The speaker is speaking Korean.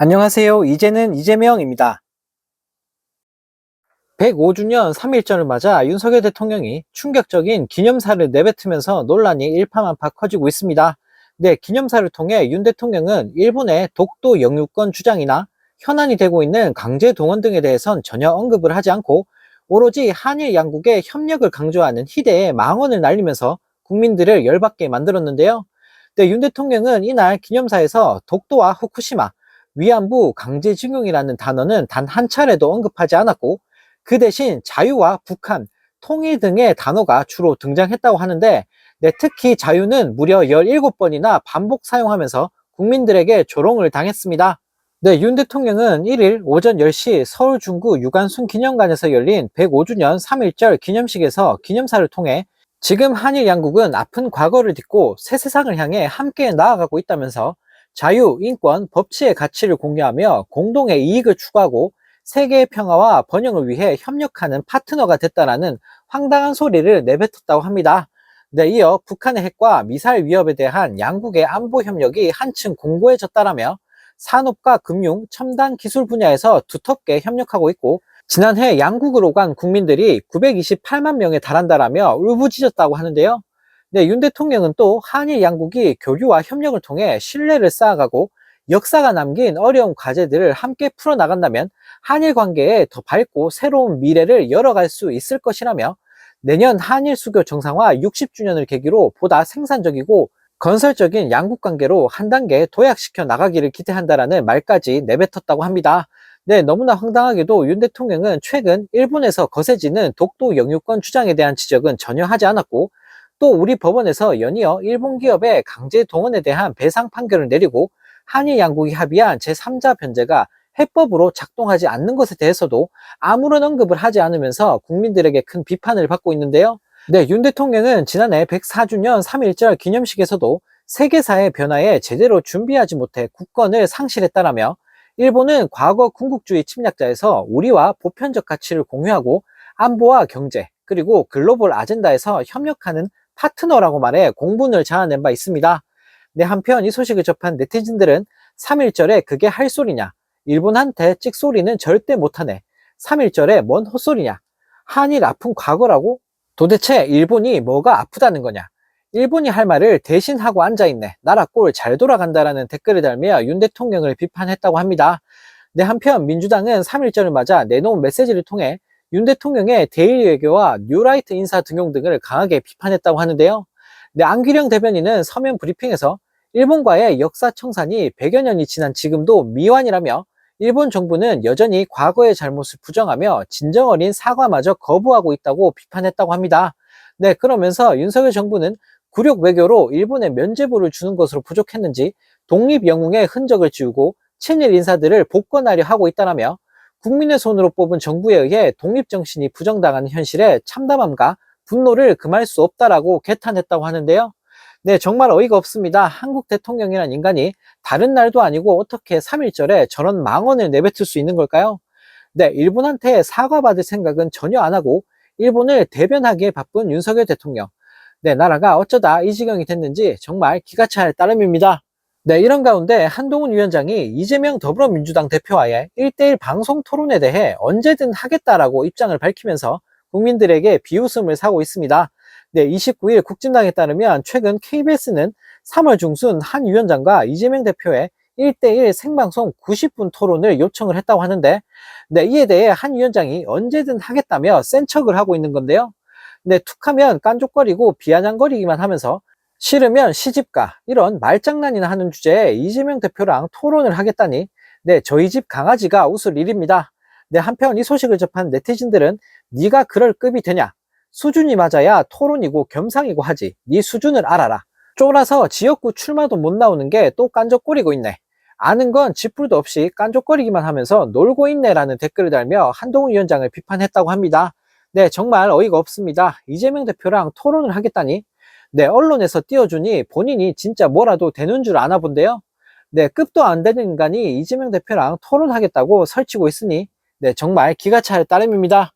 안녕하세요. 이제는 이재명입니다. 105주년 3.1절을 맞아 윤석열 대통령이 충격적인 기념사를 내뱉으면서 논란이 일파만파 커지고 있습니다. 네, 기념사를 통해 윤 대통령은 일본의 독도 영유권 주장이나 현안이 되고 있는 강제 동원 등에 대해선 전혀 언급을 하지 않고 오로지 한일 양국의 협력을 강조하는 희대의 망언을 날리면서 국민들을 열받게 만들었는데요. 네, 윤 대통령은 이날 기념사에서 독도와 후쿠시마, 위안부 강제징용이라는 단어는 단 한 차례도 언급하지 않았고 그 대신 자유와 북한, 통일 등의 단어가 주로 등장했다고 하는데 특히 자유는 무려 17번이나 반복 사용하면서 국민들에게 조롱을 당했습니다. 네, 윤 대통령은 1일 오전 10시 서울 중구 유관순 기념관에서 열린 105주년 3.1절 기념식에서 기념사를 통해 지금 한일 양국은 아픈 과거를 딛고 새 세상을 향해 함께 나아가고 있다면서 자유, 인권, 법치의 가치를 공유하며 공동의 이익을 추구하고 세계의 평화와 번영을 위해 협력하는 파트너가 됐다라는 황당한 소리를 내뱉었다고 합니다. 네, 이어 북한의 핵과 미사일 위협에 대한 양국의 안보 협력이 한층 공고해졌다라며 산업과 금융, 첨단 기술 분야에서 두텁게 협력하고 있고 지난해 양국으로 간 국민들이 928만 명에 달한다라며 울부짖었다고 하는데요. 네, 윤 대통령은 또 한일 양국이 교류와 협력을 통해 신뢰를 쌓아가고 역사가 남긴 어려운 과제들을 함께 풀어나간다면 한일 관계에 더 밝고 새로운 미래를 열어갈 수 있을 것이라며 내년 한일 수교 정상화 60주년을 계기로 보다 생산적이고 건설적인 양국 관계로 한 단계 도약시켜 나가기를 기대한다라는 말까지 내뱉었다고 합니다. 네, 너무나 황당하게도 윤 대통령은 최근 일본에서 거세지는 독도 영유권 주장에 대한 지적은 전혀 하지 않았고 또 우리 법원에서 연이어 일본 기업의 강제 동원에 대한 배상 판결을 내리고 한일 양국이 합의한 제3자 변제가 해법으로 작동하지 않는 것에 대해서도 아무런 언급을 하지 않으면서 국민들에게 큰 비판을 받고 있는데요. 네, 윤 대통령은 지난해 104주년 3.1절 기념식에서도 세계사의 변화에 제대로 준비하지 못해 국권을 상실했다라며 일본은 과거 군국주의 침략자에서 우리와 보편적 가치를 공유하고 안보와 경제 그리고 글로벌 아젠다에서 협력하는 파트너라고 말해 공분을 자아낸 바 있습니다. 네, 한편 이 소식을 접한 네티즌들은 3.1절에 그게 할 소리냐? 일본한테 찍소리는 절대 못하네. 3.1절에 뭔 헛소리냐? 한일 아픈 과거라고? 도대체 일본이 뭐가 아프다는 거냐? 일본이 할 말을 대신 하고 앉아있네. 나라 꼴 잘 돌아간다라는 댓글을 달며 윤 대통령을 비판했다고 합니다. 네, 한편 민주당은 3.1절을 맞아 내놓은 메시지를 통해 윤 대통령의 대일 외교와 뉴라이트 인사 등용 등을 강하게 비판했다고 하는데요. 네, 안규령 대변인은 서면 브리핑에서 일본과의 역사 청산이 100여 년이 지난 지금도 미완이라며 일본 정부는 여전히 과거의 잘못을 부정하며 진정 어린 사과마저 거부하고 있다고 비판했다고 합니다. 네, 그러면서 윤석열 정부는 굴욕 외교로 일본에 면죄부를 주는 것으로 부족했는지 독립 영웅의 흔적을 지우고 친일 인사들을 복권하려 하고 있다라며 국민의 손으로 뽑은 정부에 의해 독립정신이 부정당하는 현실에 참담함과 분노를 금할 수 없다라고 개탄했다고 하는데요. 네, 정말 어이가 없습니다. 한국 대통령이란 인간이 다른 날도 아니고 어떻게 3.1절에 저런 망언을 내뱉을 수 있는 걸까요? 네, 일본한테 사과받을 생각은 전혀 안 하고 일본을 대변하기에 바쁜 윤석열 대통령. 네, 나라가 어쩌다 이 지경이 됐는지 정말 기가 찰 따름입니다. 네, 이런 가운데 한동훈 위원장이 이재명 더불어민주당 대표와의 1대1 방송 토론에 대해 언제든 하겠다라고 입장을 밝히면서 국민들에게 비웃음을 사고 있습니다. 네, 29일 국진당에 따르면 최근 KBS는 3월 중순 한 위원장과 이재명 대표의 1대1 생방송 90분 토론을 요청을 했다고 하는데 네, 이에 대해 한 위원장이 언제든 하겠다며 센 척을 하고 있는 건데요. 네, 툭하면 깐족거리고 비아냥거리기만 하면서 싫으면 시집가 이런 말장난이나 하는 주제에 이재명 대표랑 토론을 하겠다니 네, 저희 집 강아지가 웃을 일입니다. 네, 한편 이 소식을 접한 네티즌들은 네가 그럴 급이 되냐? 수준이 맞아야 토론이고 겸상이고 하지. 네 수준을 알아라. 쫄아서 지역구 출마도 못 나오는 게 또 깐족거리고 있네. 아는 건 쥐뿔도 없이 깐족거리기만 하면서 놀고 있네라는 댓글을 달며 한동훈 위원장을 비판했다고 합니다. 네, 정말 어이가 없습니다. 이재명 대표랑 토론을 하겠다니 네, 언론에서 띄워주니 본인이 진짜 뭐라도 되는 줄 아나 본데요. 네, 급도 안 되는 인간이 이재명 대표랑 토론하겠다고 설치고 있으니 네, 정말 기가 찰 따름입니다.